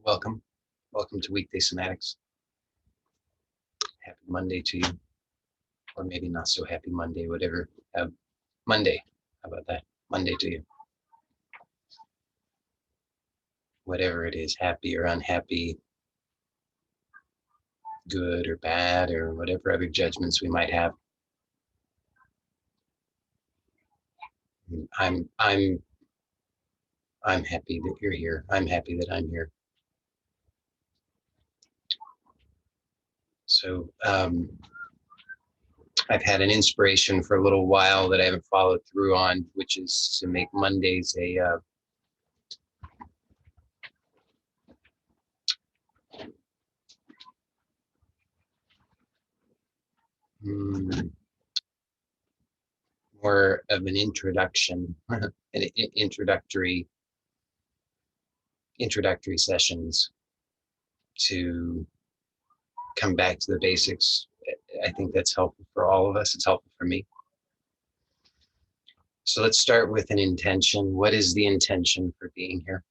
Welcome. Welcome to Weekday Somatics. Happy Monday to you. Or maybe not so happy Monday, whatever. Monday. How about that? Monday to you. Whatever it is, happy or unhappy, good or bad, or whatever other judgments we might have. I'm happy that you're here. I'm happy that I'm here. So I've had an inspiration for a little while that I haven't followed through on, which is to make Mondays a more of an introduction, an introductory sessions to come back to the basics. I think that's helpful for all of us. It's helpful for me. So let's start with an intention. What is the intention for being here?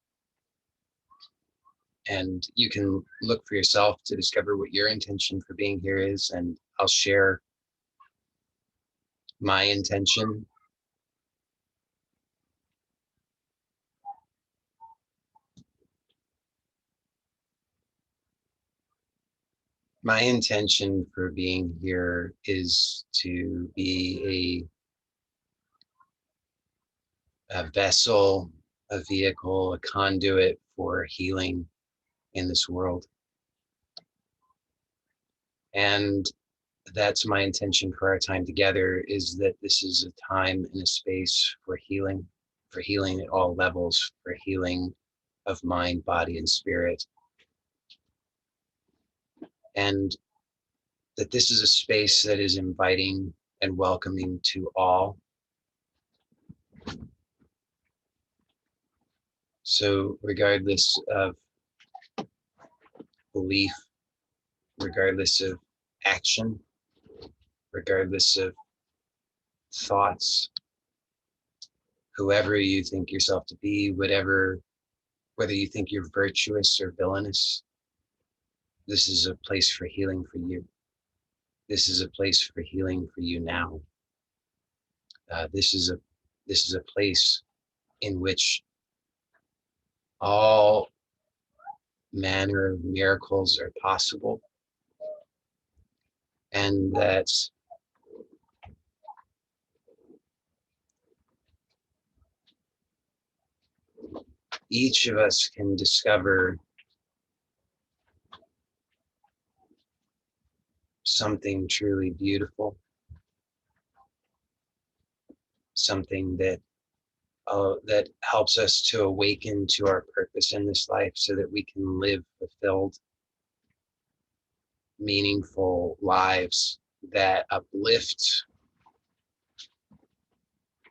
And you can look for yourself to discover what your intention for being here is, and I'll share my intention. My intention for being here is to be a vessel, a vehicle, a conduit for healing in this world. And that's my intention for our time together, is that this is a time and a space for healing at all levels, for healing of mind, body, and spirit. And that this is a space that is inviting and welcoming to all. So regardless of belief, regardless of action, regardless of thoughts, whoever you think yourself to be, whether you think you're virtuous or villainous, this is a place for healing for you. This is a place for healing for you now. This is a place in which all manner of miracles are possible, and that each of us can discover something truly beautiful, something that helps us to awaken to our purpose in this life, so that we can live fulfilled, meaningful lives that uplift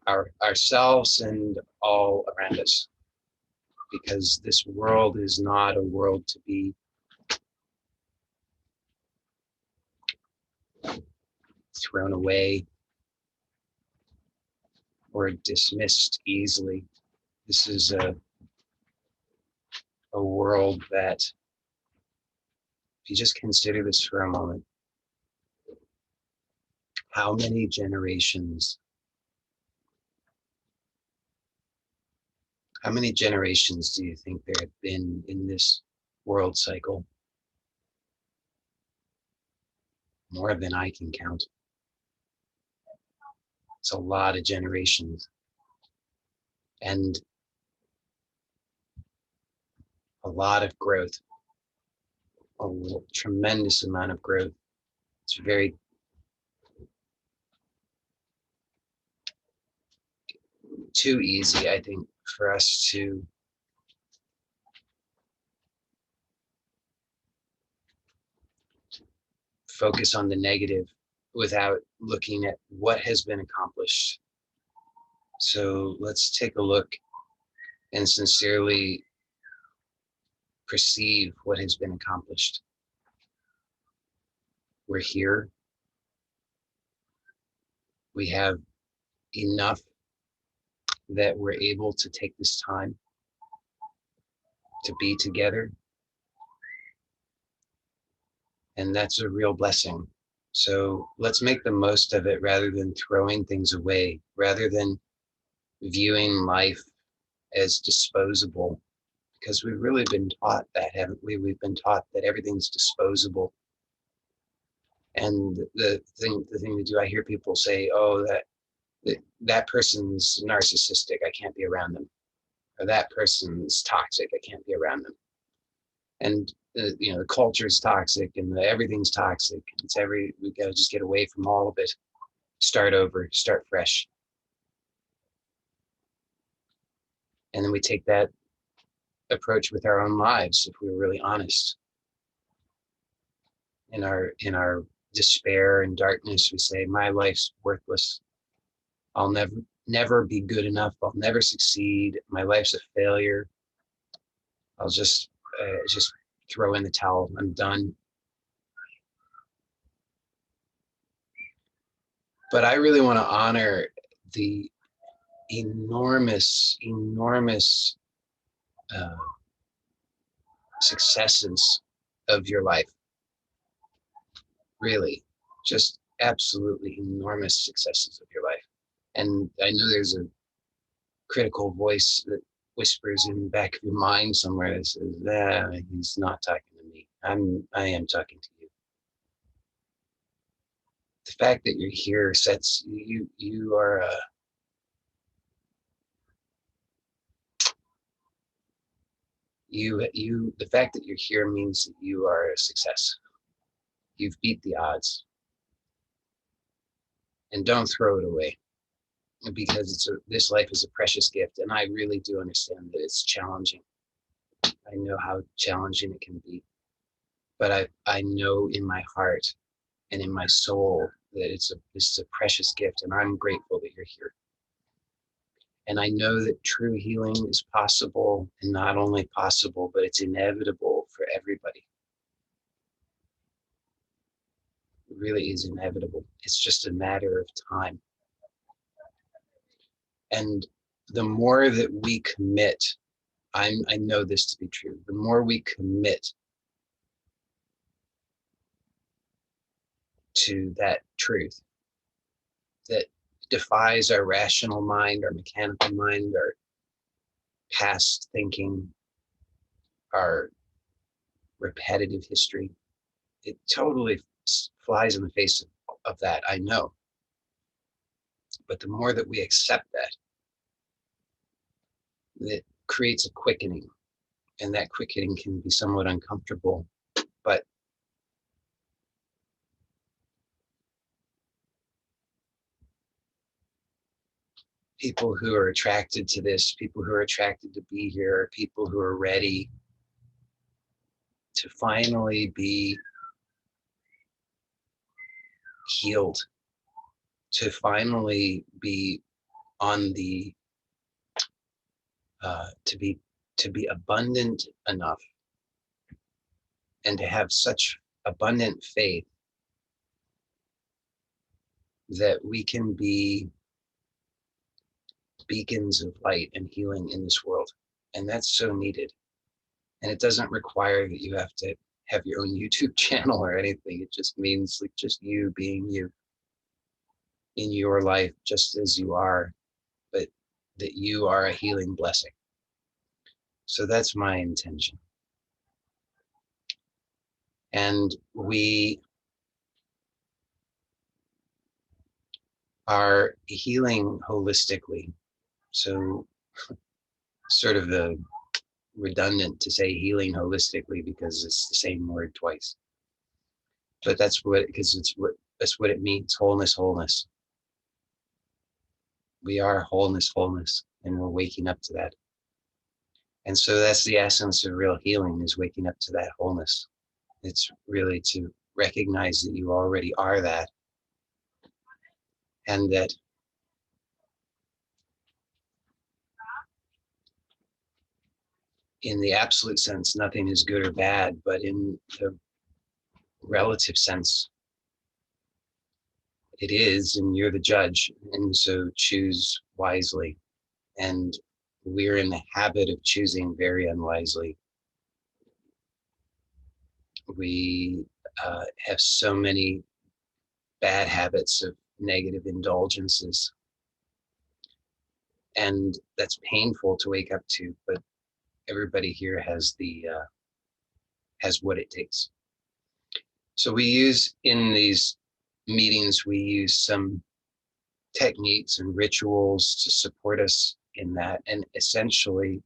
ourselves and all around us. Because this world is not a world to be thrown away or dismissed easily. This is a world that, if you just consider this for a moment, how many generations do you think there have been in this world cycle? More than I can count. It's a lot of generations. And a lot of growth, a tremendous amount of growth. It's very too easy, I think, for us to focus on the negative without looking at what has been accomplished. So let's take a look and sincerely perceive what has been accomplished. We're here. We have enough that we're able to take this time to be together, And that's a real blessing. So let's make the most of it rather than throwing things away, rather than viewing life as disposable, because we've really been taught that, haven't we? We've been taught that everything's disposable. And the thing to do, I hear people say, oh, that person's narcissistic, I can't be around them. Or that person's toxic, I can't be around them. And the culture is toxic and everything's toxic. We got to just get away from all of it, start over, start fresh. And then we take that approach with our own lives if we're really honest. In our despair and darkness, we say, my life's worthless. I'll never be good enough. I'll never succeed. My life's a failure. I'll just throw in the towel. I'm done. But I really want to honor the enormous uh, successes of your life. Really, just absolutely enormous successes of your life. And I know there's a critical voice that whispers in the back of your mind somewhere that says, he's not talking to me. I am talking to you. The fact that you're here sets you are the fact that you're here means that you are a success. You've beat the odds. And don't throw it away, because this life is a precious gift, and I really do understand that it's challenging. I know how challenging it can be, but I know in my heart and in my soul that this is a precious gift, and I'm grateful that you're here. And I know that true healing is possible, and not only possible, but it's inevitable for everybody. It really is inevitable. It's just a matter of time. And the more that we commit, I know this to be true, the more we commit to that truth that defies our rational mind, our mechanical mind, our past thinking, our repetitive history, it totally flies in the face of that, I know. But the more that we accept that, it creates a quickening, and that quickening can be somewhat uncomfortable, but people who are attracted to this, people who are attracted to be here, people who are ready to finally be healed, to finally be on the to be abundant enough, and to have such abundant faith that we can be beacons of light and healing in this world. And that's so needed. And it doesn't require that you have to have your own YouTube channel or anything. It just means like just you being you in your life, just as you are, but that you are a healing blessing. So that's my intention. And we are healing holistically. So sort of the redundant to say healing holistically because it's the same word twice. But that's what it means, wholeness. We are wholeness, and we're waking up to that. And so that's the essence of real healing, is waking up to that wholeness. It's really to recognize that you already are that, and that in the absolute sense, nothing is good or bad, but in the relative sense, it is, and you're the judge. And so choose wisely. And we're in the habit of choosing very unwisely. We have so many bad habits of negative indulgences. And that's painful to wake up to, but everybody here has has what it takes. So we use in these meetings, we use some techniques and rituals to support us in that. And essentially,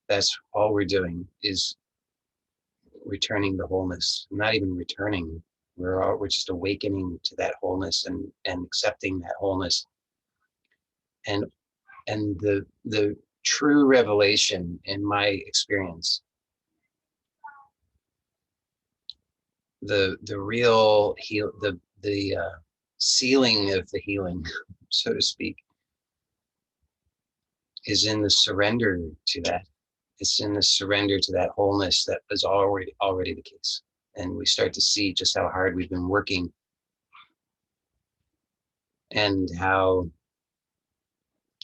that's all we're doing is returning the wholeness. Not even returning. We're just awakening to that wholeness and accepting that wholeness. And the true revelation in my experience, the real heal, the sealing of the healing, so to speak, is in the surrender to that. It's in the surrender to that wholeness that was already the case. And we start to see just how hard we've been working and how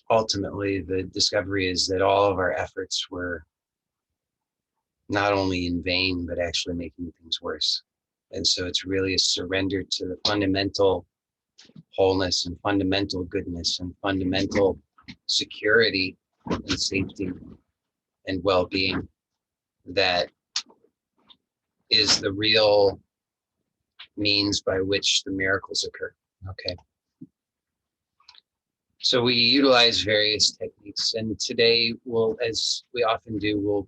ultimately the discovery is that all of our efforts were not only in vain, but actually making things worse. And so it's really a surrender to the fundamental wholeness and fundamental goodness and fundamental security and safety and well-being that is the real means by which the miracles occur. Okay. So we utilize various techniques, and today as we often do,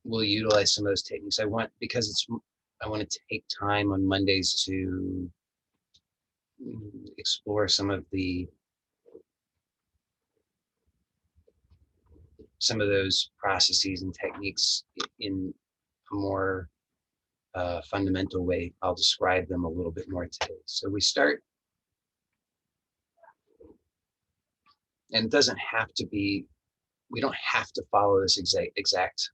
we'll utilize some of those techniques. I want to take time on Mondays to explore some of those processes and techniques in a more fundamental way. I'll describe them a little bit more today. So we start, and it doesn't have to be, we don't have to follow this exact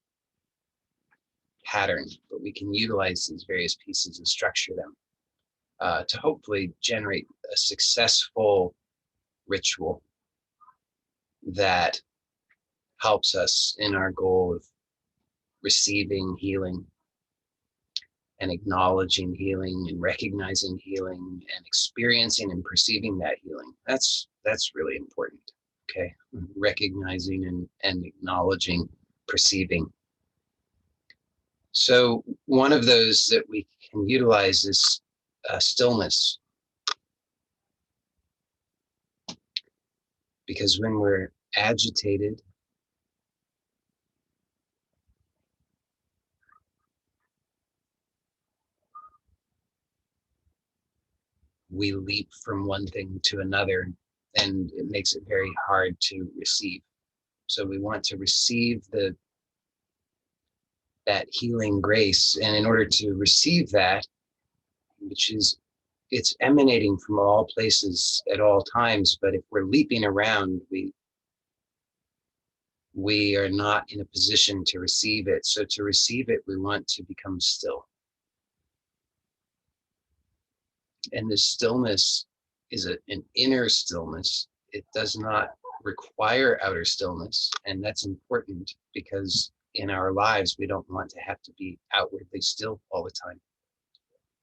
pattern, but we can utilize these various pieces and structure them to hopefully generate a successful ritual that helps us in our goal of receiving healing and acknowledging healing and recognizing healing and experiencing and perceiving that healing. That's really important. Okay, recognizing and acknowledging, perceiving. So one of those that we can utilize is stillness, because when we're agitated, we leap from one thing to another, and it makes it very hard to receive. So we want to receive that healing grace, and in order to receive that, it's emanating from all places at all times, but if we're leaping around, we are not in a position to receive it. So to receive it, we want to become still. And this stillness is an inner stillness. It does not require outer stillness. And that's important because in our lives, we don't want to have to be outwardly still all the time.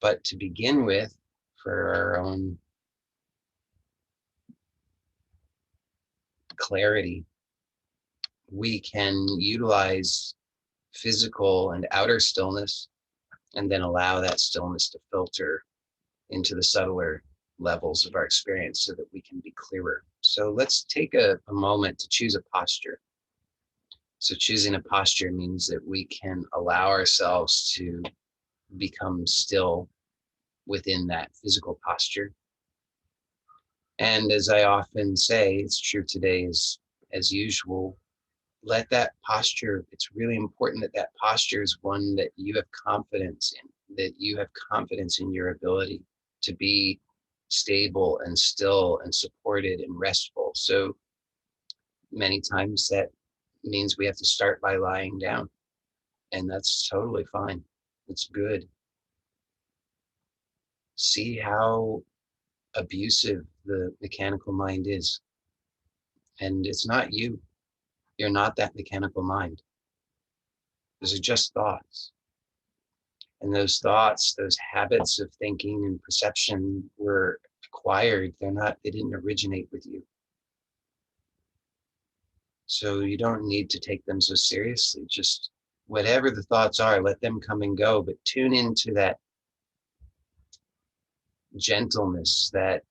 But to begin with, for our own clarity, we can utilize physical and outer stillness and then allow that stillness to filter into the subtler levels of our experience so that we can be clearer. So let's take a moment to choose a posture. So choosing a posture means that we can allow ourselves to become still within that physical posture. And as I often say, it's true today as usual, let that posture, it's really important that that posture is one that you have confidence in, that you have confidence in your ability to be stable and still and supported and restful. So many times that means we have to start by lying down, and that's totally fine. It's good. See how abusive the mechanical mind is. And it's not you. You're not that mechanical mind. Those are just thoughts. And those thoughts, those habits of thinking and perception were acquired. They didn't originate with you. So you don't need to take them so seriously. Just whatever the thoughts are, let them come and go, but tune into that gentleness, that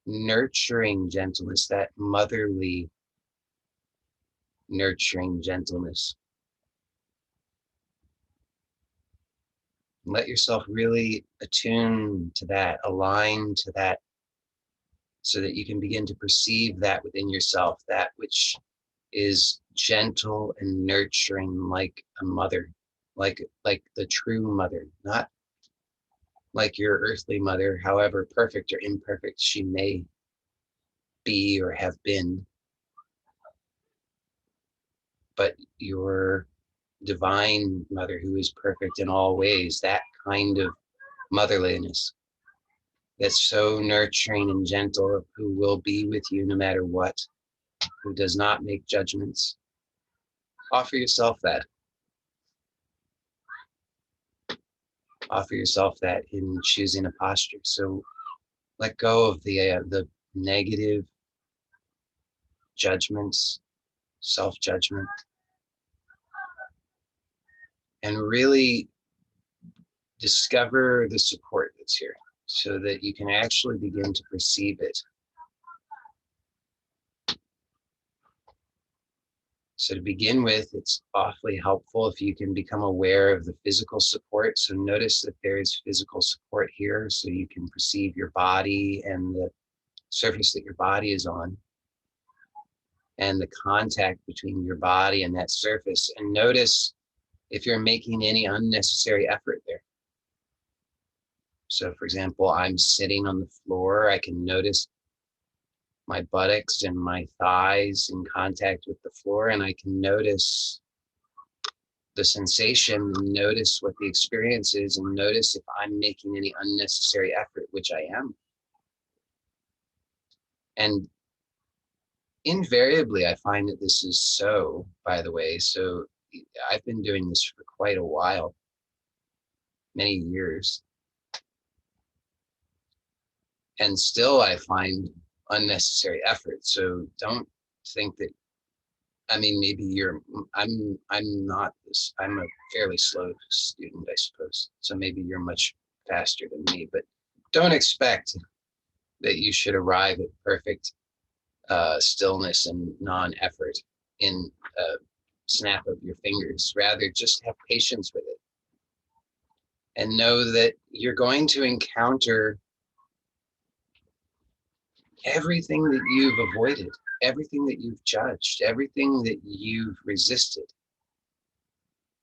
nurturing gentleness, that motherly nurturing gentleness. Let yourself really attune to that, align to that, so that you can begin to perceive that within yourself, that which is gentle and nurturing like a mother, like the true mother, not like your earthly mother, however perfect or imperfect she may be or have been, but your divine mother who is perfect in all ways, that kind of motherliness that's so nurturing and gentle, who will be with you no matter what, who does not make judgments. Offer yourself that. Offer yourself that in choosing a posture. So let go of the negative judgments, self-judgment, and really discover the support that's here so that you can actually begin to perceive it. So to begin with, it's awfully helpful if you can become aware of the physical support. So notice that there is physical support here, so you can perceive your body and the surface that your body is on, and the contact between your body and that surface. And notice if you're making any unnecessary effort there. So for example, I'm sitting on the floor. I can notice my buttocks and my thighs in contact with the floor, and I can notice the sensation and notice what the experience is, and notice if I'm making any unnecessary effort, which I am. And invariably, I find that this is so, by the way. So I've been doing this for quite a while, many years. And still I find unnecessary effort. So don't think that, I mean, maybe I'm not this, I'm a fairly slow student, I suppose. So maybe you're much faster than me, but don't expect that you should arrive at perfect stillness and non-effort in a snap of your fingers. Rather, just have patience with it and know that you're going to encounter everything that you've avoided, everything that you've judged, everything that you've resisted,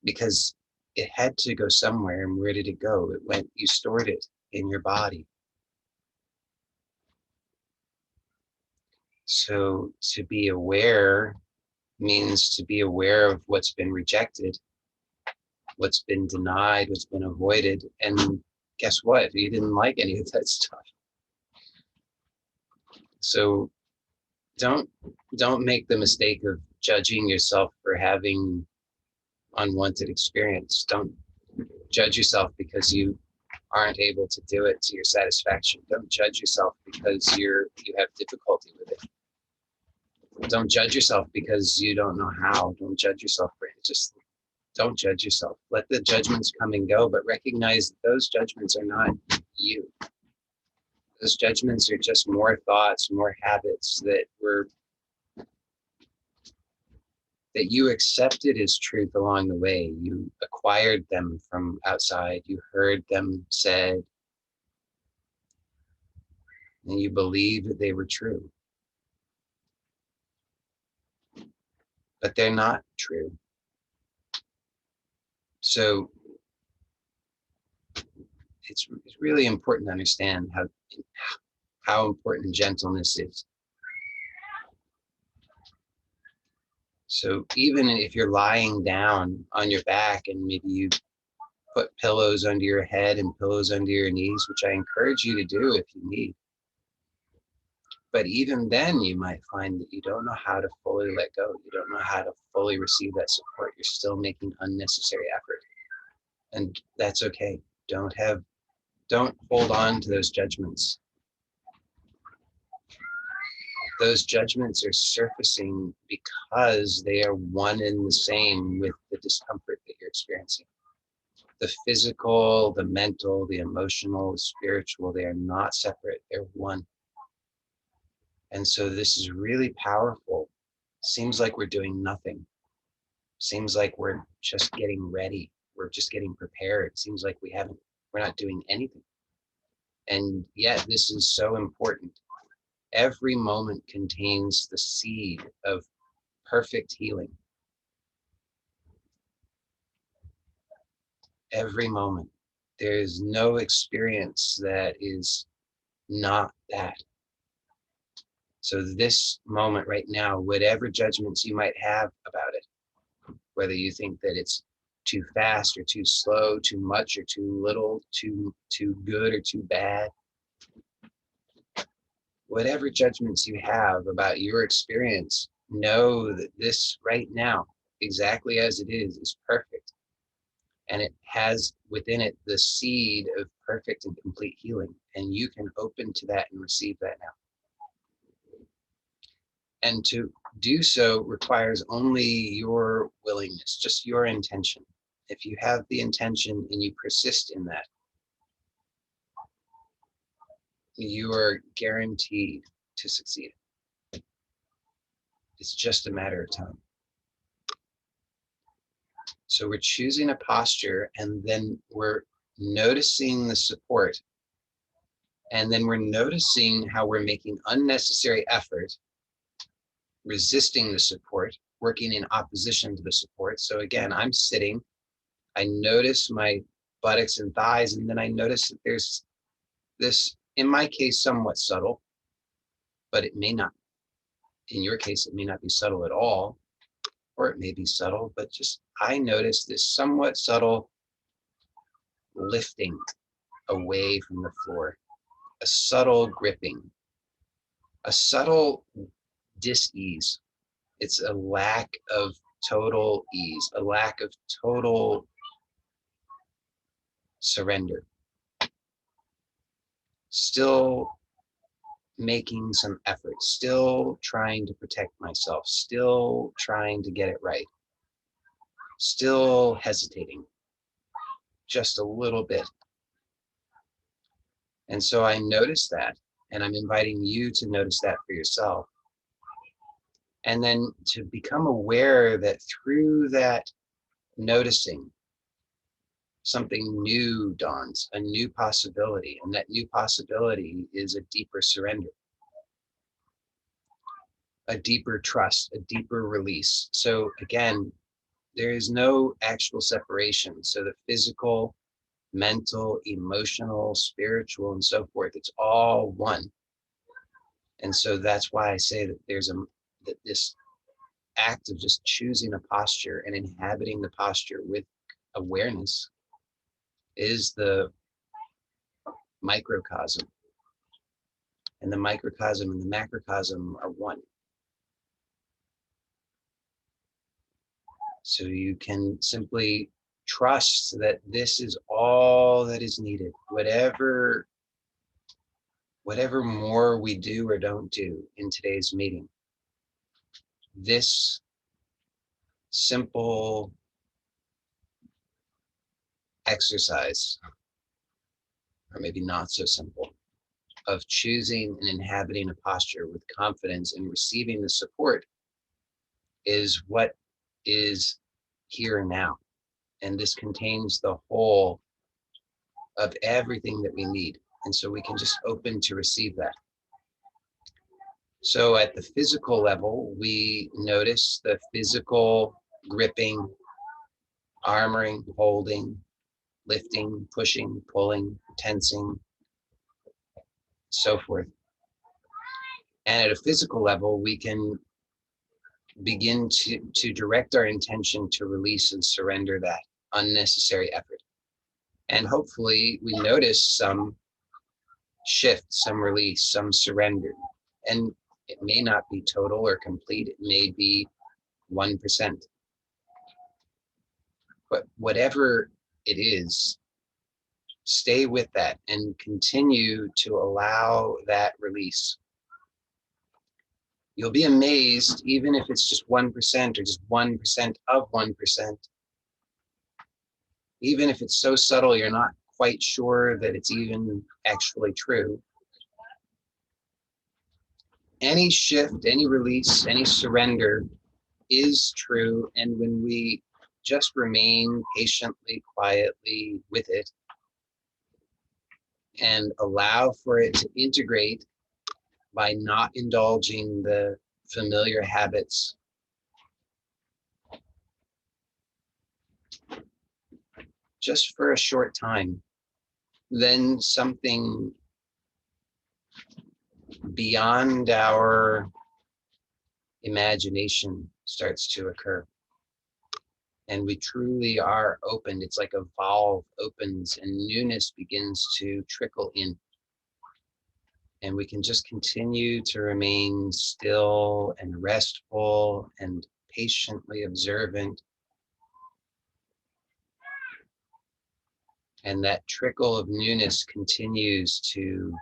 because it had to go somewhere. And where did it go? It went, you stored it in your body. So to be aware means to be aware of what's been rejected, what's been denied, what's been avoided. And guess what? You didn't like any of that stuff. So don't make the mistake of judging yourself for having unwanted experience. Don't judge yourself because you aren't able to do it to your satisfaction. Don't judge yourself because you have difficulty with it. Don't judge yourself because you don't know how. Don't judge yourself for it. Just don't judge yourself. Let the judgments come and go, but recognize that those judgments are not you. Those judgments are just more thoughts, more habits that you accepted as truth along the way. You acquired them from outside. You heard them said, and you believed that they were true. But they're not true. So it's really important to understand how important gentleness is. So even if you're lying down on your back and maybe you put pillows under your head and pillows under your knees, which I encourage you to do if you need. But even then, you might find that you don't know how to fully let go. You don't know how to fully receive that support. You're still making unnecessary effort. And that's okay. Don't hold on to those judgments. Those judgments are surfacing because they are one and the same with the discomfort that you're experiencing. The physical, the mental, the emotional, the spiritual, they are not separate, they're one. And so this is really powerful. Seems like we're doing nothing. Seems like we're just getting ready. We're just getting prepared. Seems like we're not doing anything. And yet this is so important. Every moment contains the seed of perfect healing. Every moment. There is no experience that is not that. So this moment right now, whatever judgments you might have about it, whether you think that it's too fast or too slow, too much or too little, too good or too bad, whatever judgments you have about your experience, know that this right now, exactly as it is perfect. And it has within it the seed of perfect and complete healing. And you can open to that and receive that now. And to do so requires only your willingness, just your intention. If you have the intention and you persist in that, you are guaranteed to succeed. It's just a matter of time. So we're choosing a posture, and then we're noticing the support. And then we're noticing how we're making unnecessary effort, resisting the support, working in opposition to the support. So again, I'm sitting, I notice my buttocks and thighs, and then I notice that there's this, in my case, somewhat subtle, but it may not, in your case, it may not be subtle at all, or it may be subtle, but just I notice this somewhat subtle lifting away from the floor, a subtle gripping, a subtle dis-ease. It's a lack of total ease, a lack of total surrender. Still making some effort, still trying to protect myself, still trying to get it right, still hesitating just a little bit. And so I notice that, and I'm inviting you to notice that for yourself. And then to become aware that through that noticing, something new dawns, a new possibility. And that new possibility is a deeper surrender, a deeper trust, a deeper release. So again, there is no actual separation. So the physical, mental, emotional, spiritual, and so forth, it's all one. And so that's why I say that that this act of just choosing a posture and inhabiting the posture with awareness is the microcosm. And the microcosm and the macrocosm are one. So you can simply trust that this is all that is needed. Whatever more we do or don't do in today's meeting, this simple exercise, or maybe not so simple, of choosing and inhabiting a posture with confidence and receiving the support is what is here and now. And this contains the whole of everything that we need. And so we can just open to receive that. So at the physical level, we notice the physical gripping, armoring, holding, lifting, pushing, pulling, tensing, so forth. And at a physical level, we can begin to direct our intention to release and surrender that unnecessary effort. And hopefully we notice some shift, some release, some surrender. And it may not be total or complete, it may be 1%. But whatever it is, Stay with that and continue to allow that release. You'll be amazed, even if it's just 1% or just 1% of 1%, even if it's so subtle you're not quite sure that it's even actually true. Any shift, any release, any surrender is true. And when we just remain patiently, quietly with it and allow for it to integrate by not indulging the familiar habits, just for a short time, then something beyond our imagination starts to occur. And we truly are opened. It's like a valve opens and newness begins to trickle in. And we can just continue to remain still and restful and patiently observant. And that trickle of newness continues to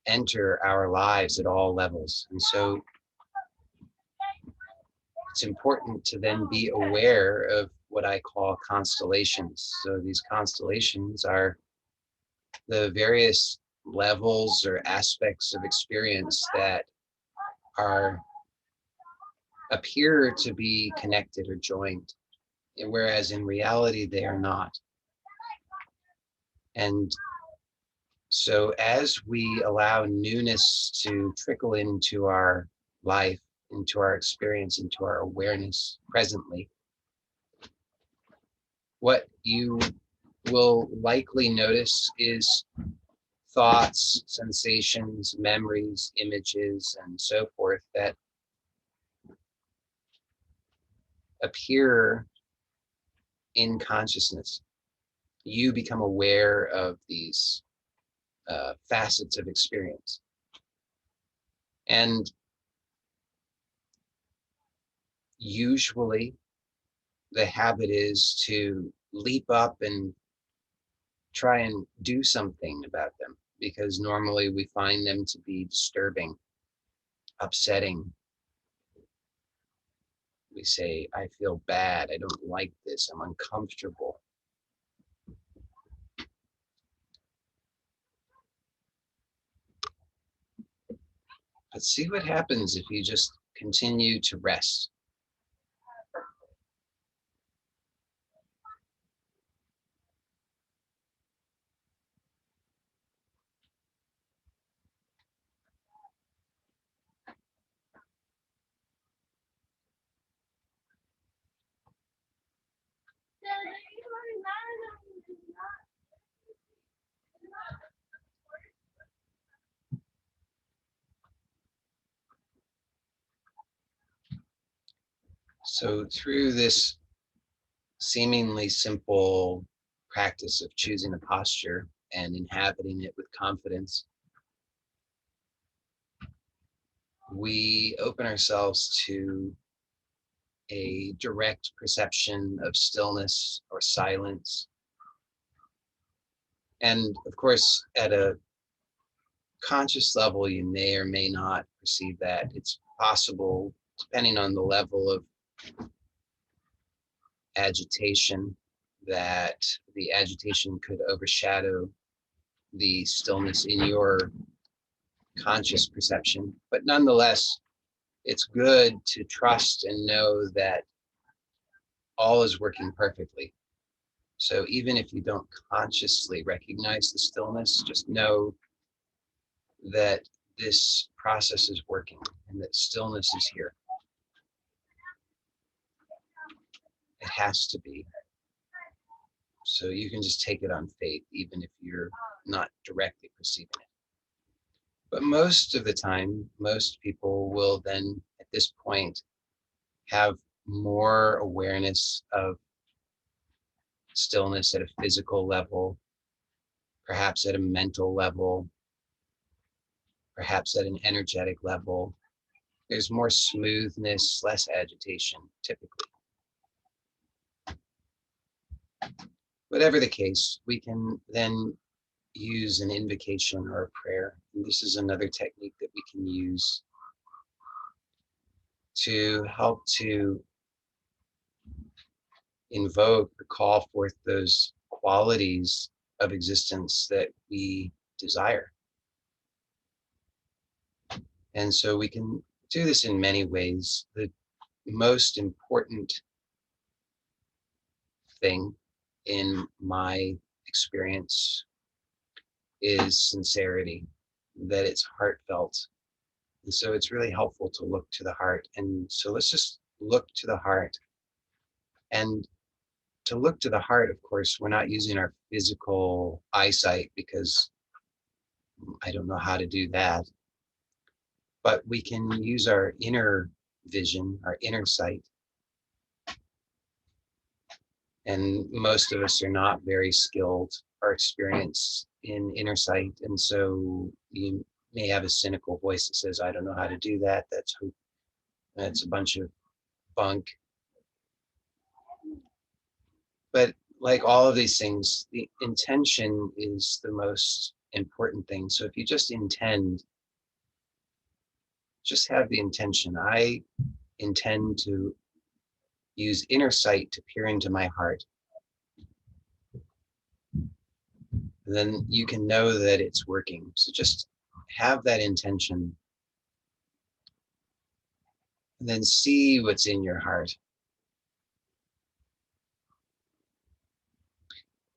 enter our lives at all levels. And so it's important to then be aware of what I call constellations. So these constellations are the various levels or aspects of experience that are appear to be connected or joined, whereas in reality they are not. And so as we allow newness to trickle into our life, into our experience, into our awareness presently, what you will likely notice is thoughts, sensations, memories, images, and so forth that appear in consciousness. You become aware of these facets of experience. And usually the habit is to leap up and try and do something about them, because normally we find them to be disturbing, upsetting. We say, I feel bad, I don't like this, I'm uncomfortable. But see what happens if you just continue to rest. So through this seemingly simple practice of choosing a posture and inhabiting it with confidence, we open ourselves to a direct perception of stillness or silence. And of course, at a conscious level, you may or may not perceive that. It's possible, depending on the level of agitation, that the agitation could overshadow the stillness in your conscious perception. But nonetheless, it's good to trust and know that all is working perfectly. So even if you don't consciously recognize the stillness, just know that this process is working and that stillness is here. It has to be. So you can just take it on faith, even if you're not directly perceiving it. But most of the time, most people will then, at this point, have more awareness of stillness at a physical level, perhaps at a mental level, perhaps at an energetic level. There's more smoothness, less agitation, typically. Whatever the case, we can then use an invocation or a prayer. And this is another technique that we can use to help to invoke or call forth those qualities of existence that we desire. And so we can do this in many ways. The most important thing in my experience is sincerity, that it's heartfelt. And so it's really helpful to look to the heart. And so let's just look to the heart. And to look to the heart, of course, we're not using our physical eyesight because I don't know how to do that. But we can use our inner vision, our inner sight. And most of us are not very skilled or experienced in inner sight. And so you may have a cynical voice that says, I don't know how to do that. That's a bunch of bunk. But like all of these things, the intention is the most important thing. So if you just intend, just have the intention. I intend to use inner sight to peer into my heart. And then you can know that it's working. So just have that intention and then see what's in your heart.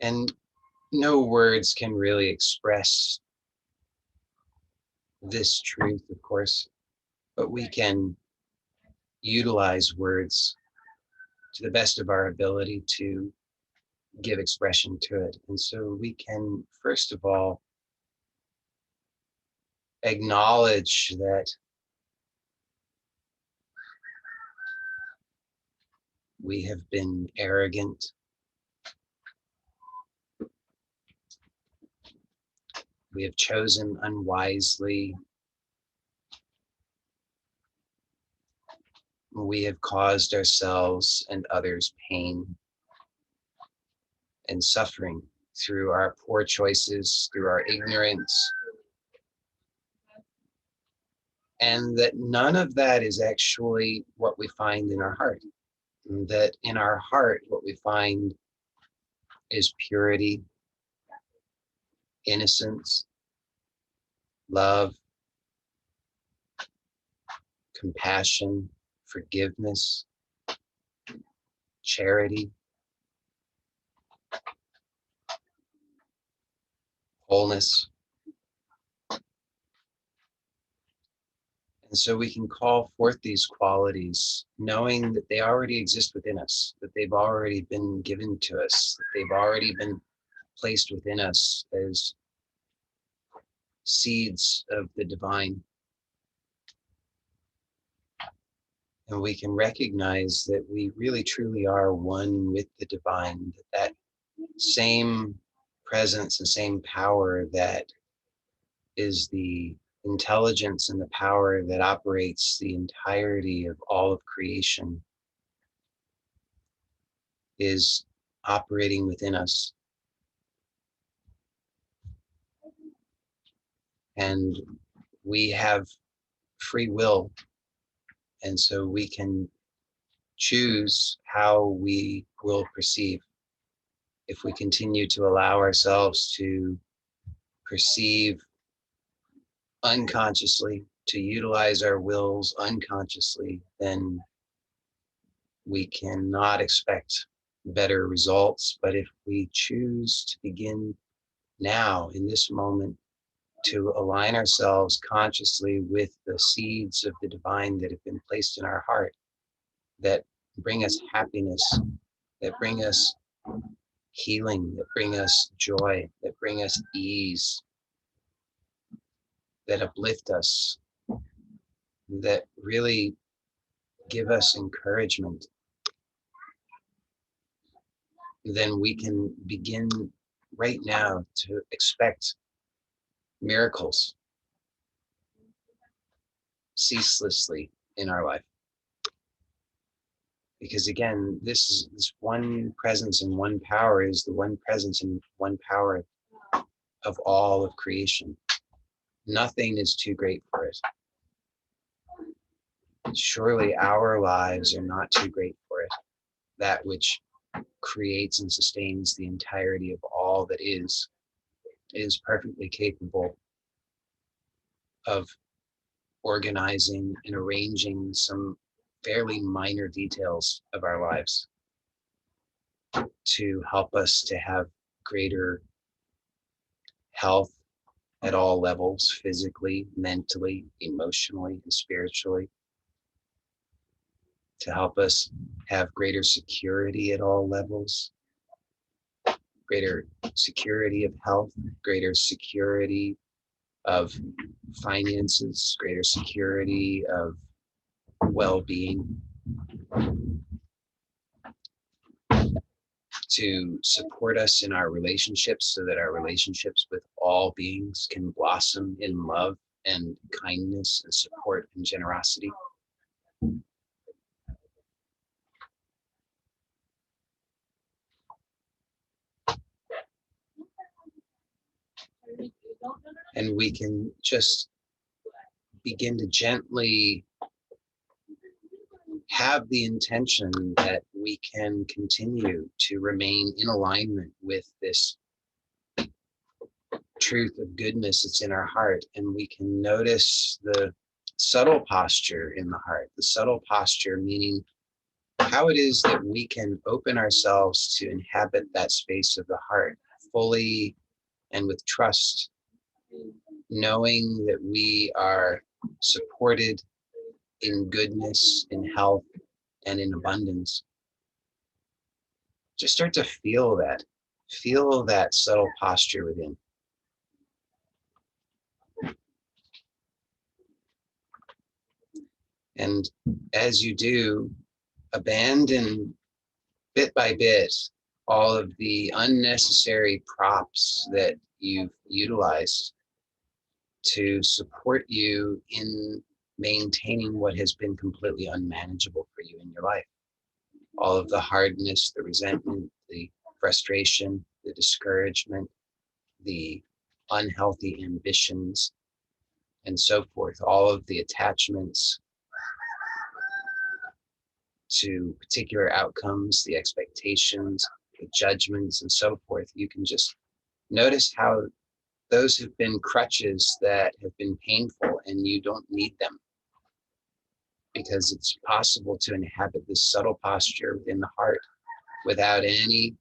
And no words can really express this truth, of course, but we can utilize words to the best of our ability to give expression to it. And so we can, first of all, acknowledge that we have been arrogant. We have chosen unwisely. We have caused ourselves and others pain and suffering through our poor choices, through our ignorance, and that none of that is actually what we find in our heart. That in our heart, what we find is purity, innocence, love, compassion, forgiveness, charity, wholeness. And so we can call forth these qualities, knowing that they already exist within us, that they've already been given to us, that they've already been placed within us as seeds of the divine. And we can recognize that we really truly are one with the divine, that same presence and same power that is the intelligence and the power that operates the entirety of all of creation is operating within us. And we have free will. And so we can choose how we will perceive. If we continue to allow ourselves to perceive unconsciously, to utilize our wills unconsciously, then we cannot expect better results. But if we choose to begin now, in this moment, to align ourselves consciously with the seeds of the divine that have been placed in our heart, that bring us happiness, that bring us healing, that bring us joy, that bring us ease, that uplift us, that really give us encouragement, then we can begin right now to expect miracles ceaselessly in our life. Because again, this one presence and one power is the one presence and one power of all of creation. Nothing is too great for it. Surely our lives are not too great for it. That which creates and sustains the entirety of all that is perfectly capable of organizing and arranging some fairly minor details of our lives to help us to have greater health at all levels, physically, mentally, emotionally, and spiritually, to help us have greater security at all levels, greater security of health, greater security of finances, greater security of well-being, to support us in our relationships so that our relationships with all beings can blossom in love and kindness and support and generosity. And we can just begin to gently have the intention that we can continue to remain in alignment with this truth of goodness that's in our heart. And we can notice the subtle posture in the heart, the subtle posture meaning how it is that we can open ourselves to inhabit that space of the heart fully and with trust, knowing that we are supported in goodness, in health, and in abundance. Just start to feel that subtle posture within. And as you do, abandon bit by bit all of the unnecessary props that you've utilized to support you in maintaining what has been completely unmanageable for you in your life. All of the hardness, the resentment, the frustration, the discouragement, the unhealthy ambitions, and so forth, all of the attachments to particular outcomes, the expectations, the judgments, and so forth. You can just notice how those have been crutches that have been painful and you don't need them, because it's possible to inhabit this subtle posture within the heart without any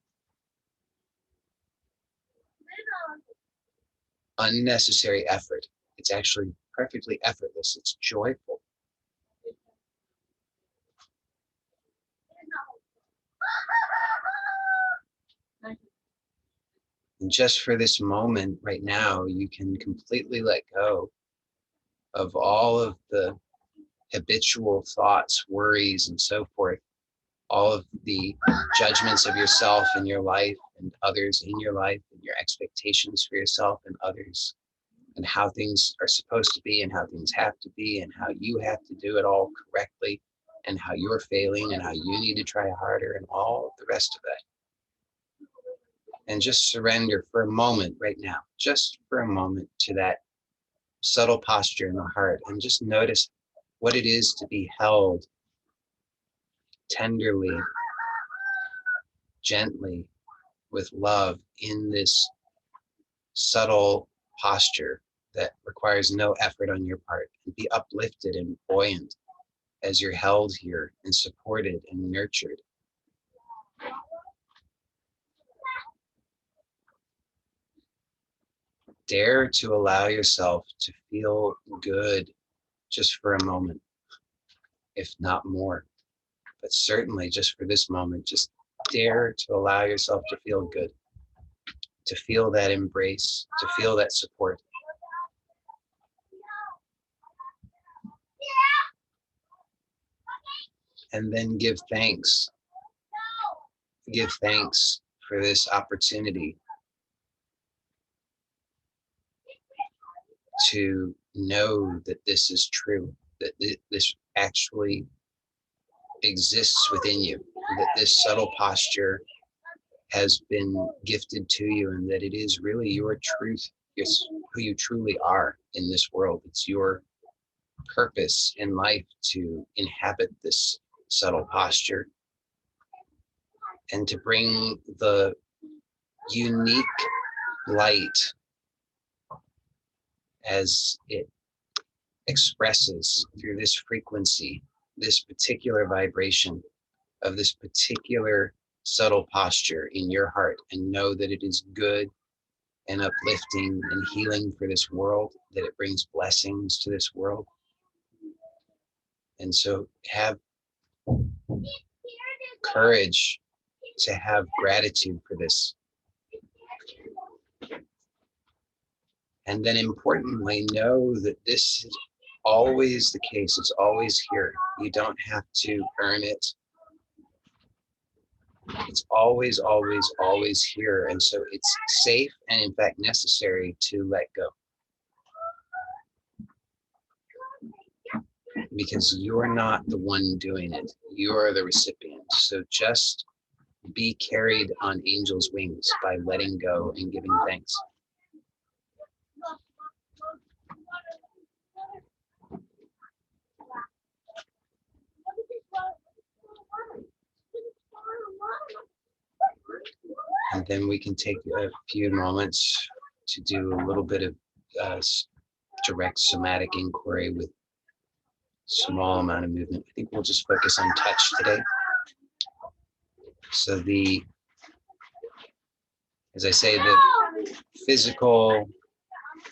unnecessary effort. It's actually perfectly effortless. It's joyful. And just for this moment right now, you can completely let go of all of the habitual thoughts, worries, and so forth, all of the judgments of yourself and your life and others in your life, and your expectations for yourself and others, and how things are supposed to be and how things have to be and how you have to do it all correctly and how you're failing and how you need to try harder and all of the rest of that. And just surrender for a moment right now, just for a moment, to that subtle posture in the heart, and just notice what it is to be held tenderly, gently, with love in this subtle posture that requires no effort on your part, and be uplifted and buoyant as you're held here and supported and nurtured. Dare to allow yourself to feel good just for a moment, if not more, but certainly just for this moment. Just dare to allow yourself to feel good, to feel that embrace, to feel that support. And then give thanks. Give thanks for this opportunity to know that this is true, that this actually exists within you, that this subtle posture has been gifted to you, and that it is really your truth. It's who you truly are in this world. It's your purpose in life to inhabit this subtle posture and to bring the unique light as it expresses through this frequency, this particular vibration of this particular subtle posture in your heart, and know that it is good and uplifting and healing for this world, that it brings blessings to this world. And so have courage to have gratitude for this. And then importantly, know that this is always the case. It's always here. You don't have to earn it. It's always, always, always here. And so it's safe and in fact necessary to let go. Because you're not the one doing it. You're the recipient. So just be carried on angel's wings by letting go and giving thanks. And then we can take a few moments to do a little bit of direct somatic inquiry with small amount of movement. I think we'll just focus on touch today. So as I say, the physical,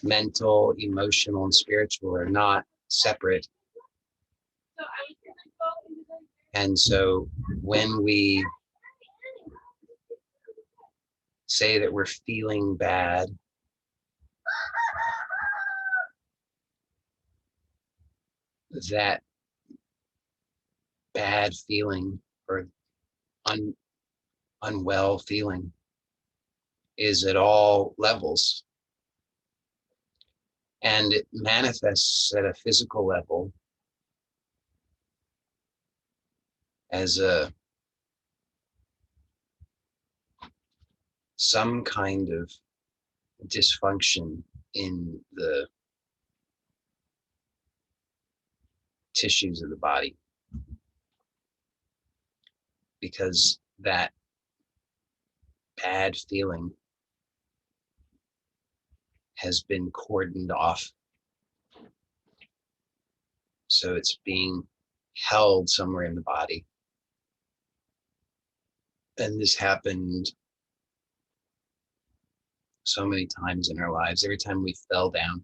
mental, emotional, and spiritual are not separate. And so when we say that we're feeling bad, that bad feeling or unwell feeling is at all levels. And it manifests at a physical level as some kind of dysfunction in the tissues of the body, because that bad feeling has been cordoned off. So it's being held somewhere in the body. And this happened so many times in our lives. Every time we fell down,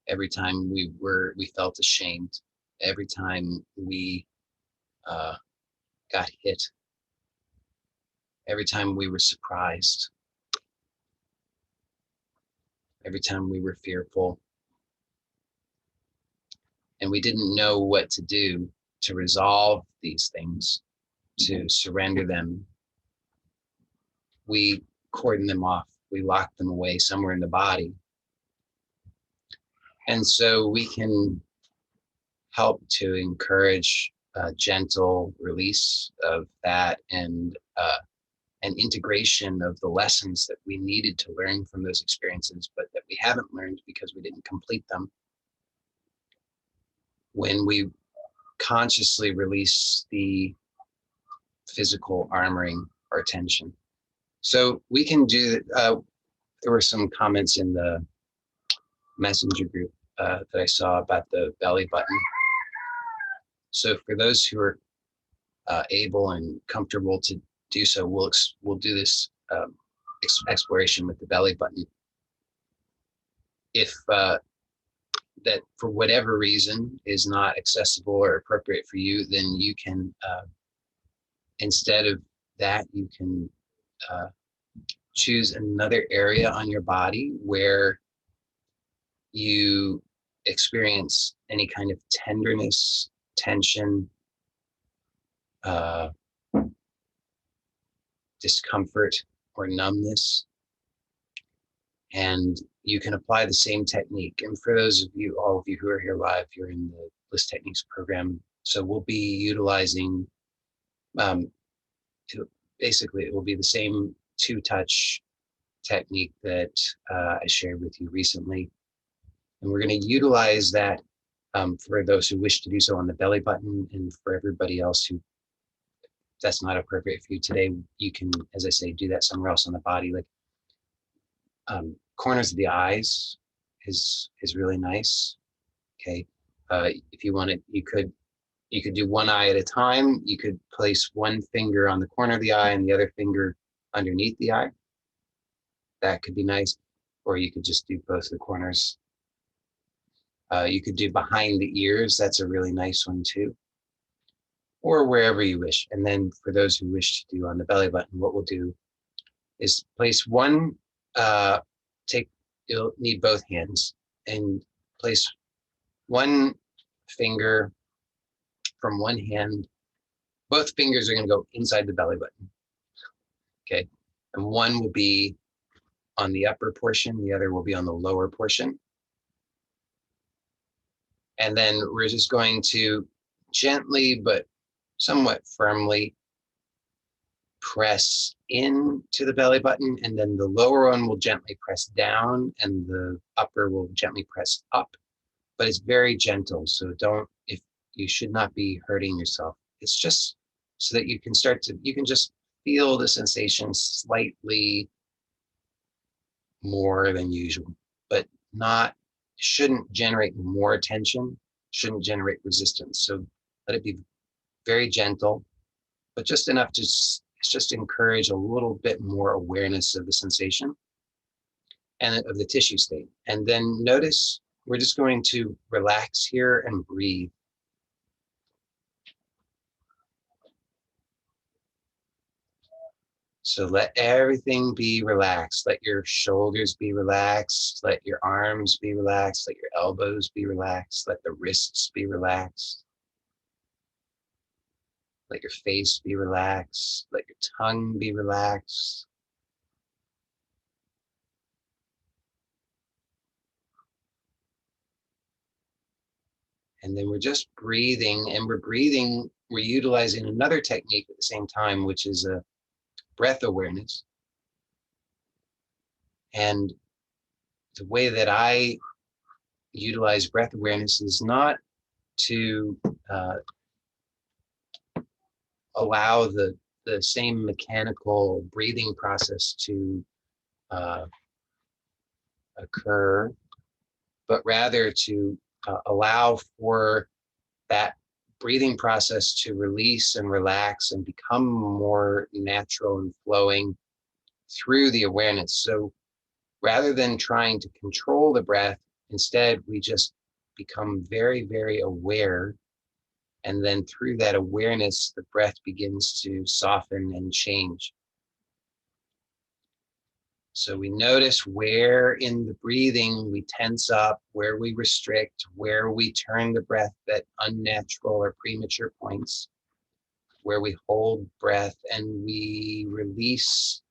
every time we felt ashamed, every time we got hit, every time we were surprised, every time we were fearful, and we didn't know what to do to resolve these things, to surrender them, we cordon them off. We lock them away somewhere in the body. And so we can help to encourage a gentle release of that and an integration of the lessons that we needed to learn from those experiences, but that we haven't learned because we didn't complete them. When we consciously release the physical armoring or tension. So we can do, there were some comments in the messenger group that I saw about the belly button. So for those who are able and comfortable to do so, we'll do this exploration with the belly button. If that for whatever reason is not accessible or appropriate for you, then you can, instead of that, you can choose another area on your body where you experience any kind of tenderness, tension, discomfort, or numbness. And you can apply the same technique. And for those of you, all of you who are here live, you're in the Bliss Techniques program. So we'll be utilizing basically it will be the same 2-touch technique that I shared with you recently. And we're going to utilize that for those who wish to do so on the belly button, and for everybody else who that's not appropriate for you today, you can, as I say, do that somewhere else on the body. Like corners of the eyes is really nice. Okay, if you wanted, you could do one eye at a time. You could place one finger on the corner of the eye and the other finger underneath the eye. That could be nice. Or you could just do both the corners. You could do behind the ears. That's a really nice one too. Or wherever you wish. And then for those who wish to do on the belly button, what we'll do is place one, you'll need both hands, and place one finger from one hand. Both fingers are going to go inside the belly button. Okay. And one will be on the upper portion, the other will be on the lower portion. And then we're just going to gently but somewhat firmly press into the belly button, and then the lower one will gently press down and the upper will gently press up. But it's very gentle, so you should not be hurting yourself. It's just so that you can just feel the sensation slightly more than usual, but shouldn't generate more tension, shouldn't generate resistance. So let it be very gentle, but just enough to just encourage a little bit more awareness of the sensation and of the tissue state. And then notice we're just going to relax here and breathe. So let everything be relaxed. Let your shoulders be relaxed. Let your arms be relaxed. Let your elbows be relaxed. Let the wrists be relaxed. Let your face be relaxed. Let your tongue be relaxed. And then we're just breathing, and we're utilizing another technique at the same time, which is a breath awareness. And the way that I utilize breath awareness is not to allow the same mechanical breathing process to occur, but rather to allow for that breathing process to release and relax and become more natural and flowing through the awareness. So rather than trying to control the breath, instead we just become very, very aware. And then through that awareness, the breath begins to soften and change. So we notice where in the breathing we tense up, where we restrict, where we turn the breath at unnatural or premature points, where we hold breath and we release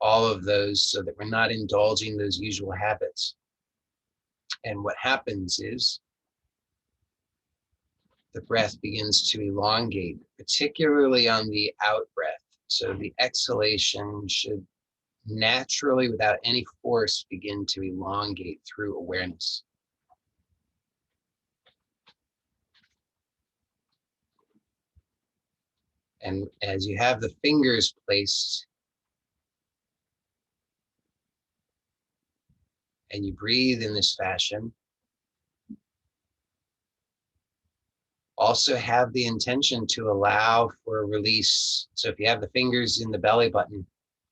all of those so that we're not indulging those usual habits. And what happens is the breath begins to elongate, particularly on the out breath. So the exhalation should naturally, without any force, begin to elongate through awareness. And as you have the fingers placed and you breathe in this fashion, also have the intention to allow for a release. So if you have the fingers in the belly button,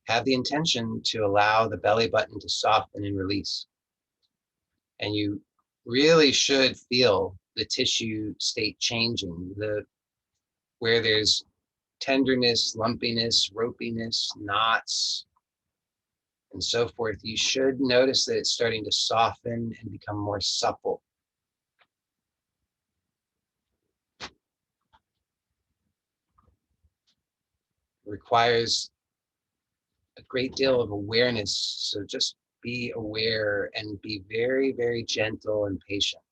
have the intention to allow the belly button to soften and release. And you really should feel the tissue state changing, where there's tenderness, lumpiness, ropiness, knots, and so forth. You should notice that it's starting to soften and become more supple. It requires a great deal of awareness. So just be aware and be very, very gentle and patient.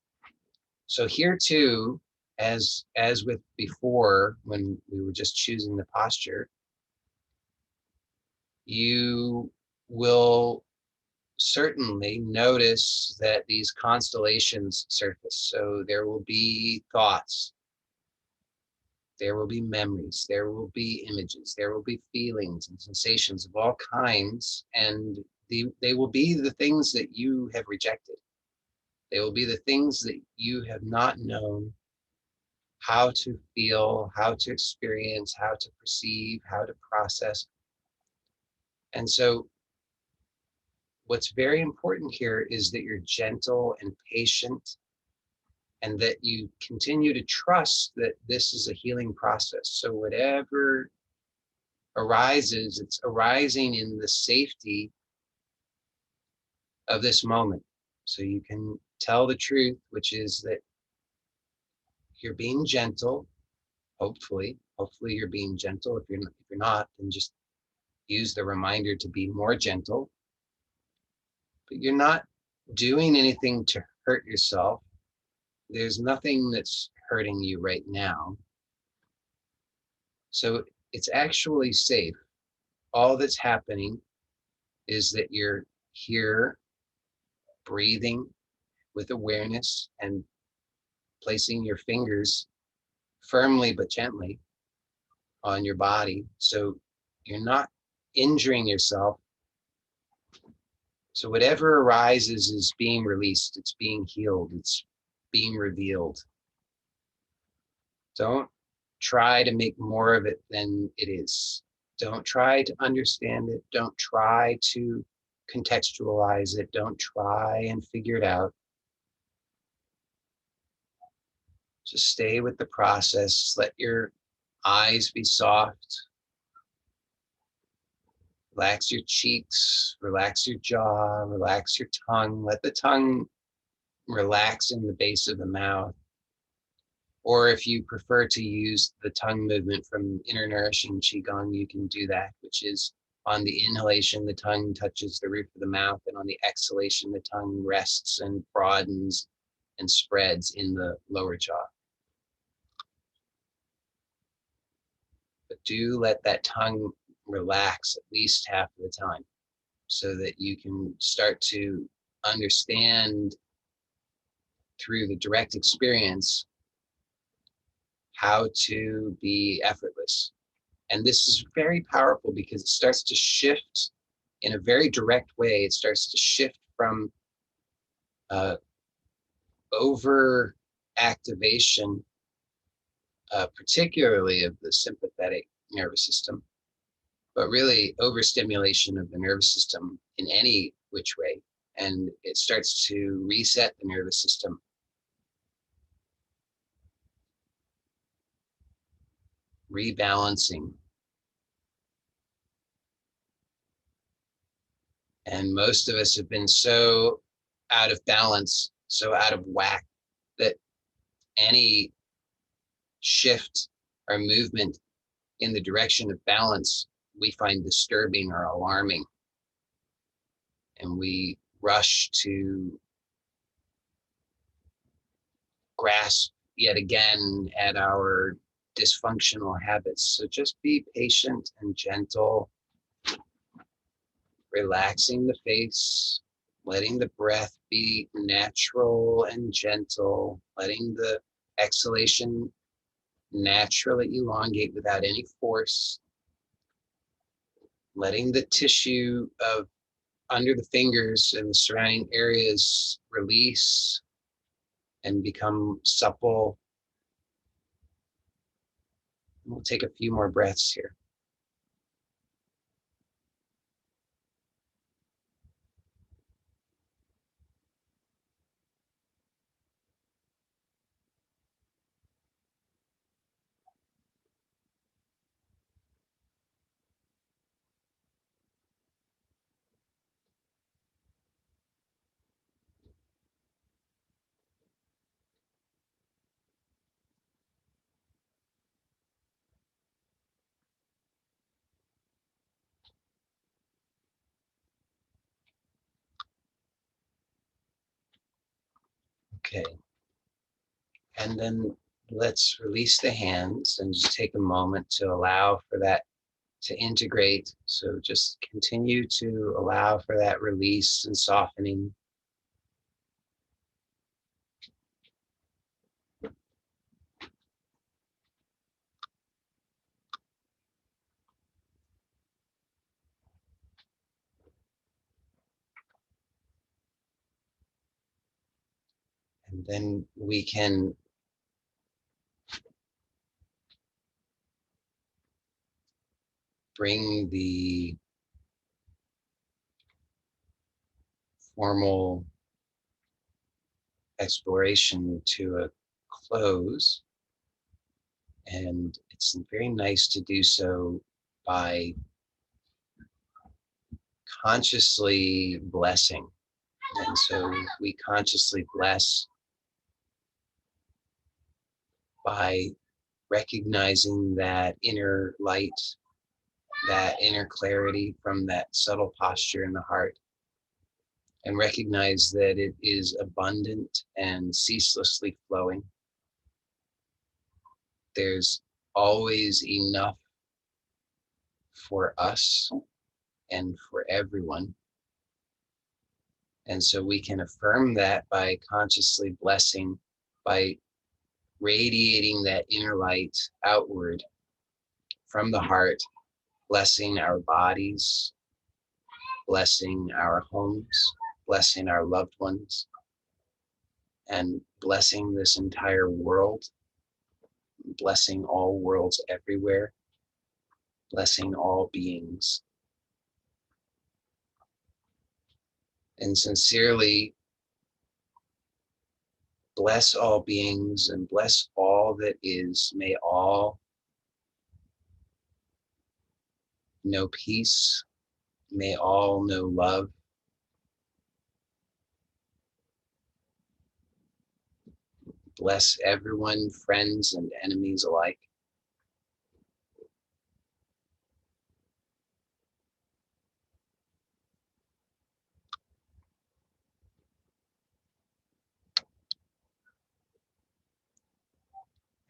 So here too, as with before, when we were just choosing the posture, You will certainly notice that these constellations surface. So there will be thoughts, there will be memories, there will be images, there will be feelings and sensations of all kinds, and they will be the things that you have rejected. They will be the things that you have not known how to feel, how to experience, how to perceive, how to process. And so what's very important here is that you're gentle and patient, and that you continue to trust that this is a healing process. So whatever arises, it's arising in the safety of this moment. So you can tell the truth, which is that you're being gentle. Hopefully you're being gentle. If you're not, then just use the reminder to be more gentle. But you're not doing anything to hurt yourself. There's nothing that's hurting you right now. So it's actually safe. All that's happening is that you're here breathing with awareness and placing your fingers firmly but gently on your body. So you're not injuring yourself. So whatever arises is being released, it's being healed, it's being revealed. Don't try to make more of it than it is. Don't try to understand it. Don't try to contextualize it. Don't try and figure it out. Just stay with the process. Let your eyes be soft. Relax your cheeks, relax your jaw, relax your tongue. Let the tongue relax in the base of the mouth. Or if you prefer to use the tongue movement from inner nourishing Qigong, you can do that, which is on the inhalation, the tongue touches the roof of the mouth, and on the exhalation, the tongue rests and broadens and spreads in the lower jaw. But do let that tongue relax at least half of the time so that you can start to understand through the direct experience how to be effortless. And this is very powerful because it starts to shift in a very direct way. It starts to shift from over activation, particularly of the sympathetic nervous system, but really overstimulation of the nervous system in any which way. And it starts to reset the nervous system. Rebalancing. And most of us have been so out of balance, so out of whack, that any shift or movement in the direction of balance we find disturbing or alarming. And we rush to grasp yet again at our dysfunctional habits. So just be patient and gentle, relaxing the face, letting the breath be natural and gentle, letting the exhalation naturally elongate without any force, letting the tissue of under the fingers and the surrounding areas release and become supple. We'll take a few more breaths here. Okay. And then let's release the hands and just take a moment to allow for that to integrate. So just continue to allow for that release and softening. And then we can bring the formal exploration to a close. And it's very nice to do so by consciously blessing. And so we consciously bless by recognizing that inner light, that inner clarity from that subtle posture in the heart, and recognize that it is abundant and ceaselessly flowing. There's always enough for us and for everyone. And so we can affirm that by consciously blessing, by radiating that inner light outward from the heart, blessing our bodies, blessing our homes, blessing our loved ones, and blessing this entire world, blessing all worlds everywhere, blessing all beings. And sincerely bless all beings and bless all that is. May all know peace. May all know love. Bless everyone, friends and enemies alike.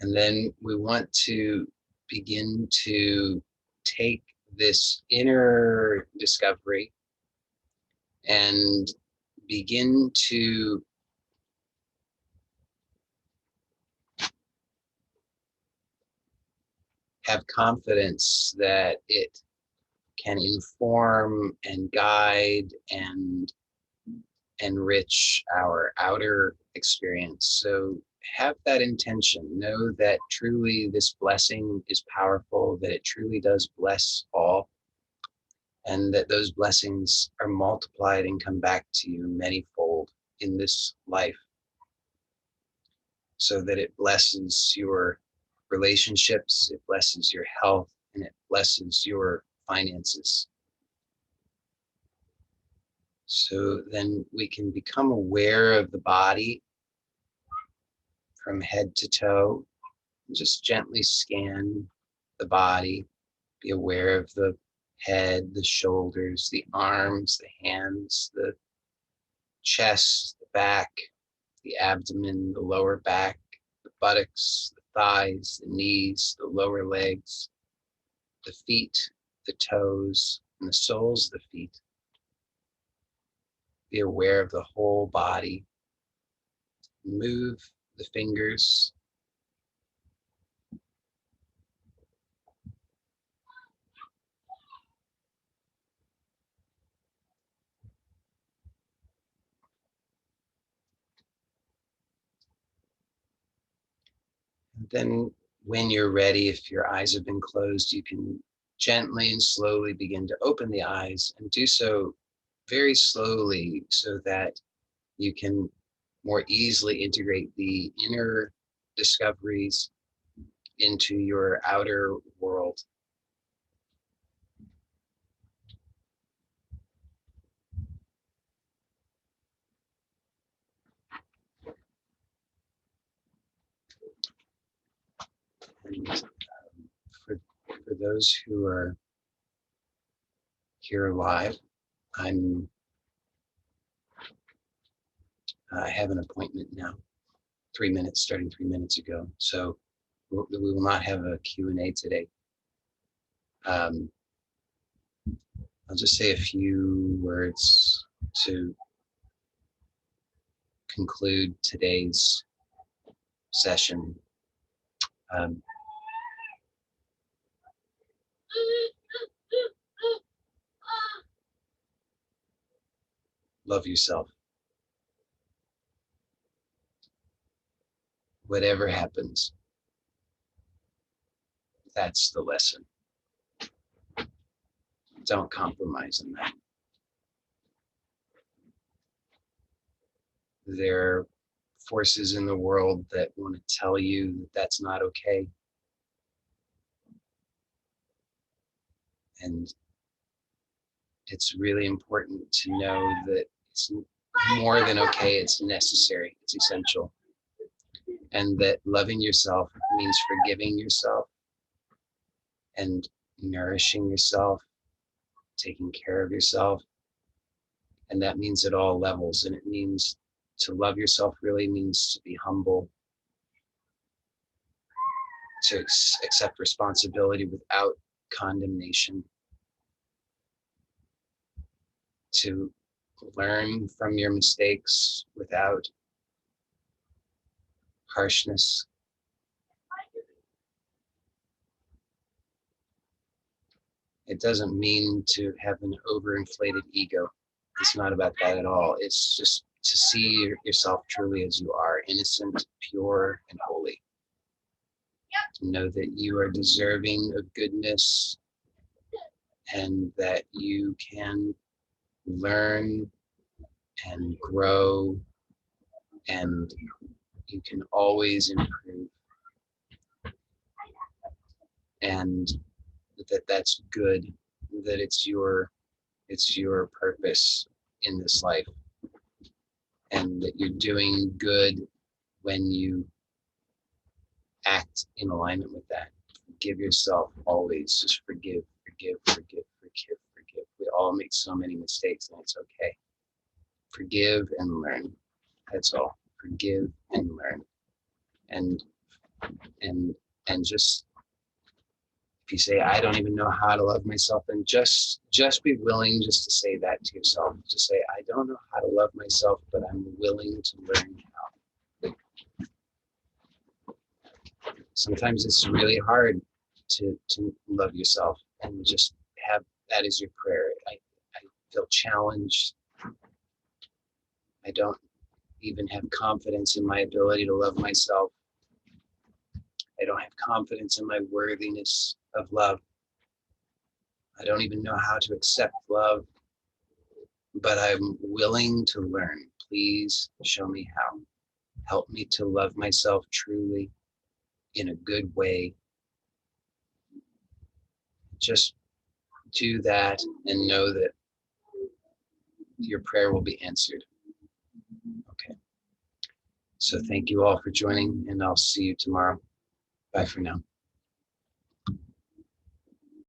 And then we want to begin to take this inner discovery and begin to have confidence that it can inform and guide and enrich our outer experience. So have that intention. Know that truly this blessing is powerful, that it truly does bless all, and that those blessings are multiplied and come back to you manyfold in this life, so that it blesses your relationships, it blesses your health, and it blesses your finances. So then we can become aware of the body from head to toe. Just gently scan the body. Be aware of the head, the shoulders, the arms, the hands, the chest, the back, the abdomen, the lower back, the buttocks, the thighs, the knees, the lower legs, the feet, the toes, and the soles of the feet. Be aware of the whole body. Move the fingers. And then when you're ready, if your eyes have been closed, you can gently and slowly begin to open the eyes, and do so very slowly so that you can more easily integrate the inner discoveries into your outer world. And for those who are here live, I have an appointment now, 3 minutes, starting 3 minutes ago. So we will not have a Q&A today. I'll just say a few words to conclude today's session. Um, love yourself. Whatever happens, that's the lesson. Don't compromise on that. There are forces in the world that want to tell you that that's not okay. And it's really important to know that it's more than okay, it's necessary, it's essential. And that loving yourself means forgiving yourself and nourishing yourself, taking care of yourself. And that means at all levels. And it means to love yourself really means to be humble, to accept responsibility without condemnation, to learn from your mistakes without harshness. It doesn't mean to have an overinflated ego. It's not about that at all. It's just to see yourself truly as you are, innocent, pure, and holy. To know that you are deserving of goodness and that you can learn and grow and you can always improve. And that's good, that it's your purpose in this life, and that you're doing good when you act in alignment with that. Forgive yourself always. Just forgive, forgive, forgive, forgive, forgive. We all make so many mistakes, and it's okay. Forgive and learn. That's all. Forgive and learn. And just, if you say, I don't even know how to love myself, then just be willing just to say that to yourself. Just say, I don't know how to love myself, but I'm willing to learn how. Sometimes it's really hard to love yourself, and just have that as your prayer. I feel challenged. I don't even have confidence in my ability to love myself. I don't have confidence in my worthiness of love. I don't even know how to accept love, but I'm willing to learn. Please show me how. Help me to love myself truly in a good way. Just do that and know that your prayer will be answered. Okay. So thank you all for joining, and I'll see you tomorrow. Bye for now.